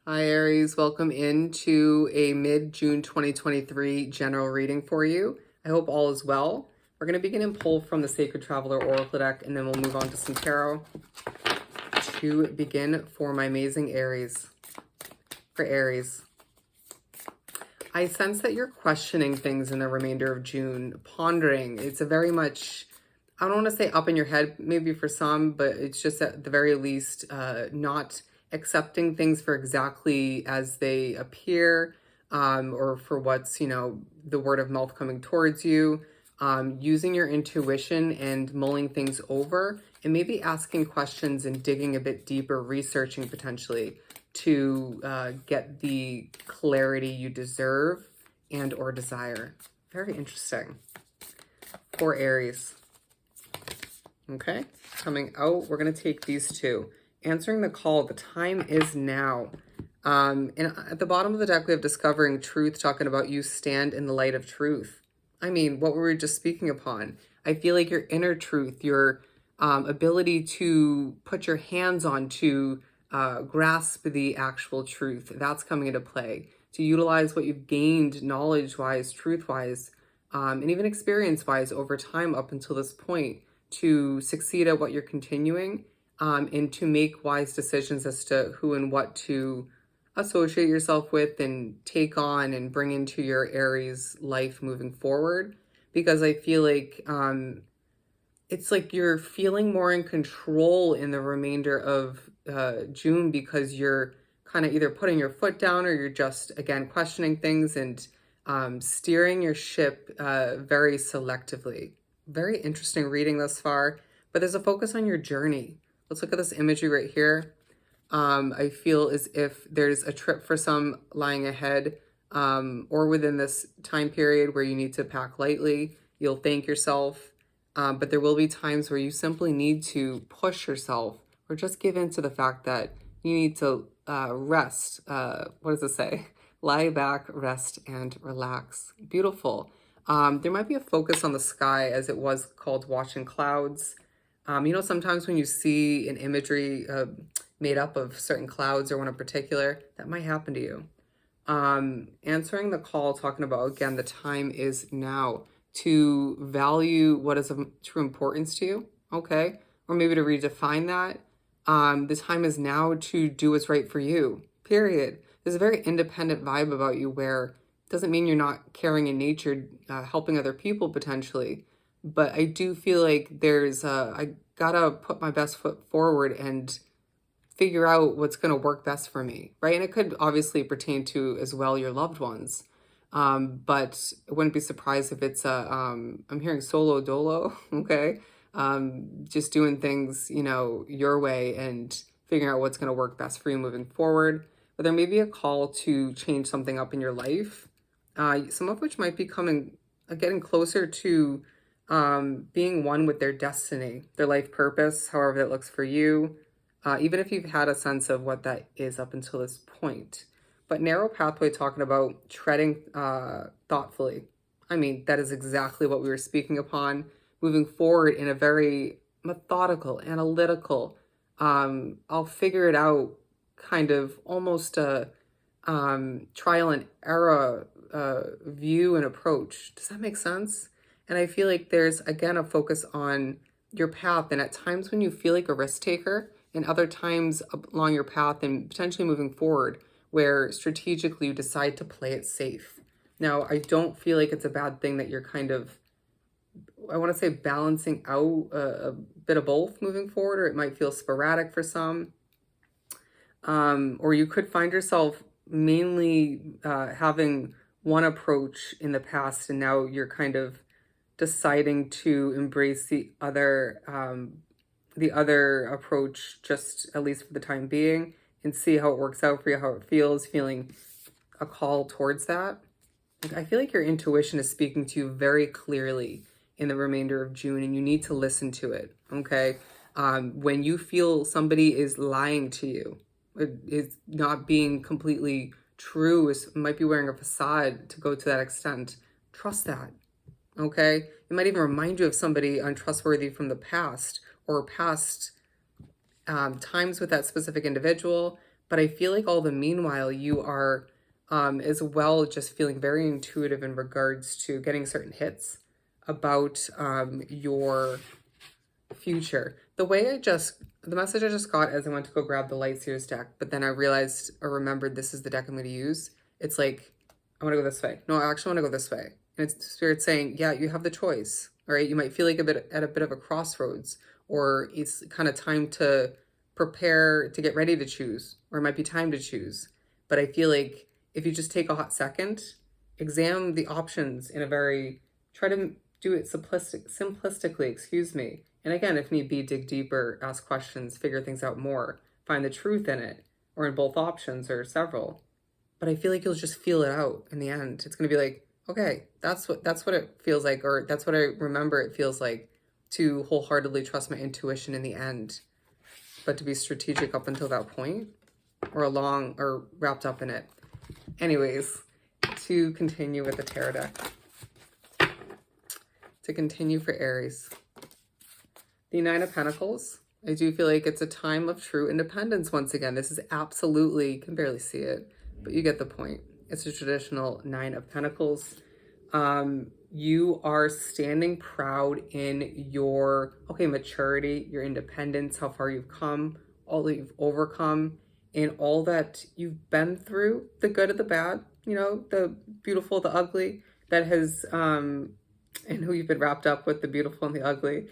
Hi Aries, welcome into a mid-June 2023 general reading for you. I hope all is well. We're going to begin and pull from the Sacred Traveler Oracle deck, and then we'll move on to some tarot to begin for my amazing Aries. For Aries, I sense that you're questioning things in the remainder of June, pondering. It's a very much, I don't want to say up in your head, maybe for some, but it's just at the very least not accepting things for exactly as they appear, or for what's, the word of mouth coming towards you, using your intuition and mulling things over, and maybe asking questions and digging a bit deeper, researching potentially to get the clarity you deserve and or desire. Very interesting. For Aries. Okay, coming out, we're going to take these two. Answering the call, the time is now. And at the bottom of the deck, we have discovering truth, talking about you stand in the light of truth. I mean, what were we just speaking upon? I feel like your inner truth, your ability to put your hands on, to grasp the actual truth, that's coming into play. To utilize what you've gained knowledge-wise, truth-wise, and even experience-wise over time up until this point, to succeed at what you're continuing, and to make wise decisions as to who and what to associate yourself with and take on and bring into your Aries life moving forward. Because I feel like it's like you're feeling more in control in the remainder of June, because you're kind of either putting your foot down or you're just, again, questioning things and steering your ship very selectively. Very interesting reading thus far, but there's a focus on your journey. Let's look at this imagery right here. I feel as if there's a trip for some lying ahead, or within this time period where you need to pack lightly. You'll thank yourself, but there will be times where you simply need to push yourself or just give in to the fact that you need to rest. What does it say? Lie back, rest, and relax. Beautiful. There might be a focus on the sky, as it was called watching clouds. Sometimes when you see an imagery made up of certain clouds or one in particular, that might happen to you. Answering the call, talking about, again, the time is now to value what is of true importance to you, okay? Or maybe to redefine that. The time is now to do what's right for you, period. There's a very independent vibe about you where it doesn't mean you're not caring in nature, helping other people potentially, but I do feel like I gotta put my best foot forward and figure out what's going to work best for me, right? And it could obviously pertain to as well your loved ones, but I wouldn't be surprised if it's I'm hearing solo dolo, okay? Just doing things, your way and figuring out what's going to work best for you moving forward. But there may be a call to change something up in your life, some of which might be getting closer to being one with their destiny, their life purpose, however that looks for you, even if you've had a sense of what that is up until this point. But narrow pathway, talking about treading thoughtfully. I mean, that is exactly what we were speaking upon, moving forward in a very methodical, analytical, I'll figure it out kind of almost a trial and error view and approach. Does that make sense? And I feel like there's, again, a focus on your path. And at times when you feel like a risk taker, and other times along your path and potentially moving forward, where strategically you decide to play it safe. Now, I don't feel like it's a bad thing that you're kind of, I want to say, balancing out a bit of both moving forward, or it might feel sporadic for some. Or you could find yourself mainly having one approach in the past, and now you're kind of deciding to embrace the other approach, just at least for the time being, and see how it works out for you, how it feels, feeling a call towards that. I feel like your intuition is speaking to you very clearly in the remainder of June, and you need to listen to it, okay? When you feel somebody is lying to you, is not being completely true, might be wearing a facade to go to that extent, trust that, okay? It might even remind you of somebody untrustworthy from the past, or past times with that specific individual, But I feel like all the meanwhile, you are as well just feeling very intuitive in regards to getting certain hits about your future. The message I just got as I went to go grab the Light Seers deck, but then I realized or remembered this is the deck I'm going to use. It's like, I want to go this way. No, I actually want to go this way. And it's Spirit saying, yeah, you have the choice. All right. You might feel like at a bit of a crossroads, or it's kind of time to prepare to get ready to choose, or it might be time to choose. But I feel like if you just take a hot second, examine the options in a try to do it simplistically, excuse me. And again, if need be, dig deeper, ask questions, figure things out more, find the truth in it, or in both options or several. But I feel like you'll just feel it out in the end. It's going to be like, okay, that's what it feels like, or that's what I remember it feels like to wholeheartedly trust my intuition in the end, but to be strategic up until that point, or wrapped up in it. Anyways, to continue with the tarot deck. To continue for Aries. The Nine of Pentacles. I do feel like it's a time of true independence once again. This is absolutely, you can barely see it, but you get the point. It's a traditional Nine of Pentacles. You are standing proud in your, maturity, your independence, how far you've come, all that you've overcome, and all that you've been through, the good and the bad, the beautiful, the ugly, that has, and who you've been wrapped up with, the beautiful and the ugly,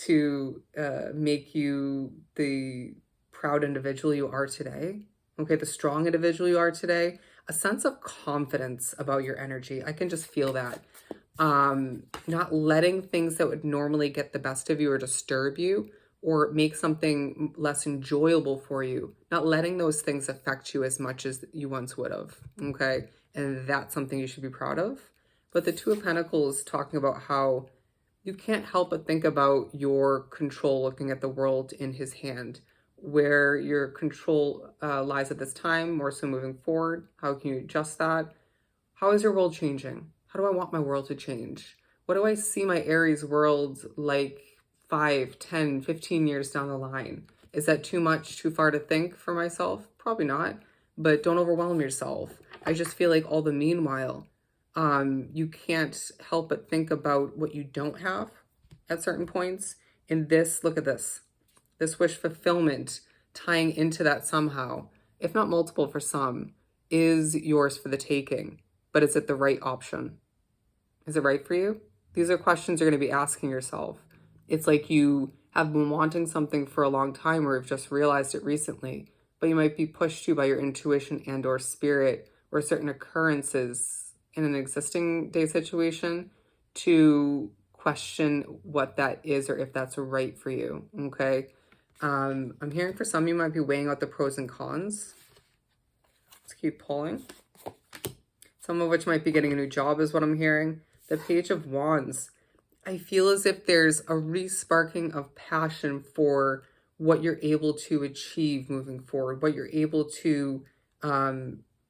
to make you the proud individual you are today. Okay, the strong individual you are today, a sense of confidence about your energy. I can just feel that. Not letting things that would normally get the best of you or disturb you or make something less enjoyable for you, not letting those things affect you as much as you once would have. Okay, and that's something you should be proud of. But the Two of Pentacles talking about how you can't help but think about your control, looking at the world in his hand, where your control lies at this time, more so moving forward. How can you adjust that? How is your world changing? How do I want my world to change? What do I see my Aries world like 5, 10, 15 years down the line? Is that too much, too far to think for myself? Probably not, but don't overwhelm yourself. I just feel like all the meanwhile, you can't help but think about what you don't have at certain points. And this, look at this wish fulfillment tying into that somehow, if not multiple for some, is yours for the taking. But is it the right option? Is it right for you? These are questions you're going to be asking yourself. It's like you have been wanting something for a long time or have just realized it recently, but you might be pushed to by your intuition and or spirit or certain occurrences in an existing day situation to question what that is or if that's right for you, okay? I'm hearing for some you might be weighing out the pros and cons. Let's keep pulling. Some of which might be getting a new job is what I'm hearing. The Page of Wands. I feel as if there's a re-sparking of passion for what you're able to achieve moving forward, what you're able to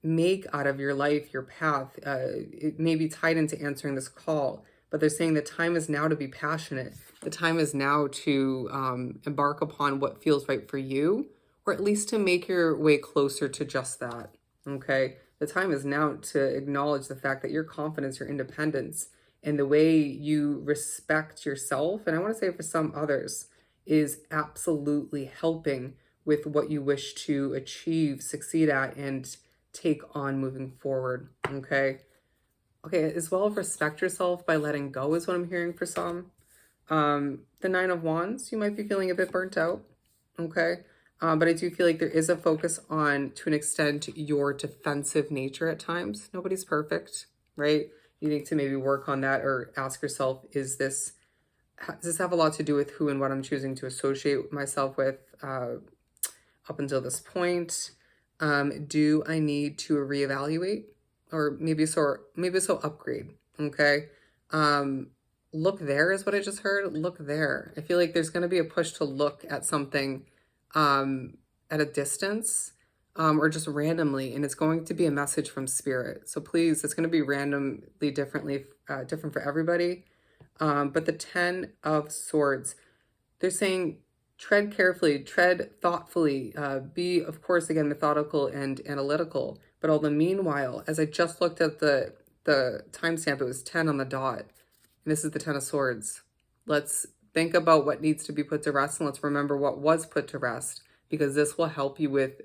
make out of your life, your path. It may be tied into answering this call, but they're saying the time is now to be passionate. The time is now to embark upon what feels right for you, or at least to make your way closer to just that, okay? The time is now to acknowledge the fact that your confidence, your independence, and the way you respect yourself, and I want to say for some others, is absolutely helping with what you wish to achieve, succeed at, and take on moving forward, okay? Okay, as well, respect yourself by letting go is what I'm hearing for some. The Nine of Wands, you might be feeling a bit burnt out, okay? But I do feel like there is a focus on, to an extent, your defensive nature at times. Nobody's perfect, right? You need to maybe work on that or ask yourself, does this have a lot to do with who and what I'm choosing to associate myself with up until this point? Do I need to reevaluate or maybe so upgrade, okay? Look there is what I just heard. Look there. I feel like there's going to be a push to look at something at a distance or just randomly, and it's going to be a message from spirit. So please, it's going to be randomly different for everybody. But the 10 of Swords, they're saying tread carefully, tread thoughtfully, be, of course, again, methodical and analytical. But all the meanwhile, as I just looked at the timestamp, it was 10 on the dot. And this is the 10 of Swords. Let's think about what needs to be put to rest, and let's remember what was put to rest, because this will help you with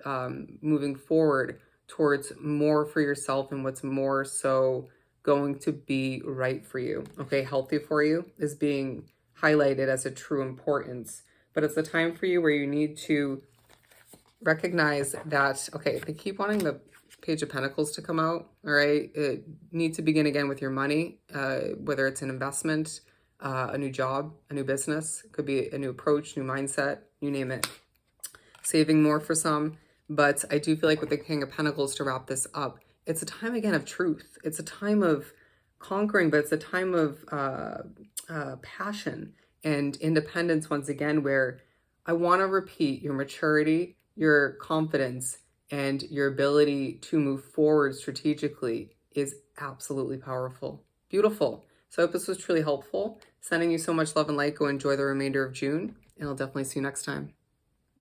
moving forward towards more for yourself and what's more so going to be right for you. Okay, healthy for you is being highlighted as a true importance, but it's the time for you where you need to recognize that, okay, they keep wanting the Page of Pentacles to come out, all right? It needs to begin again with your money, whether it's an investment, a new job, a new business, it could be a new approach, new mindset, you name it. Saving more for some, but I do feel like with the King of Pentacles, to wrap this up, it's a time again of truth. It's a time of conquering, but it's a time of passion and independence once again, where I want to repeat your maturity, your confidence, and your ability to move forward strategically is absolutely powerful. Beautiful. So I hope this was truly helpful. Sending you so much love and light. Go enjoy the remainder of June, and I'll definitely see you next time.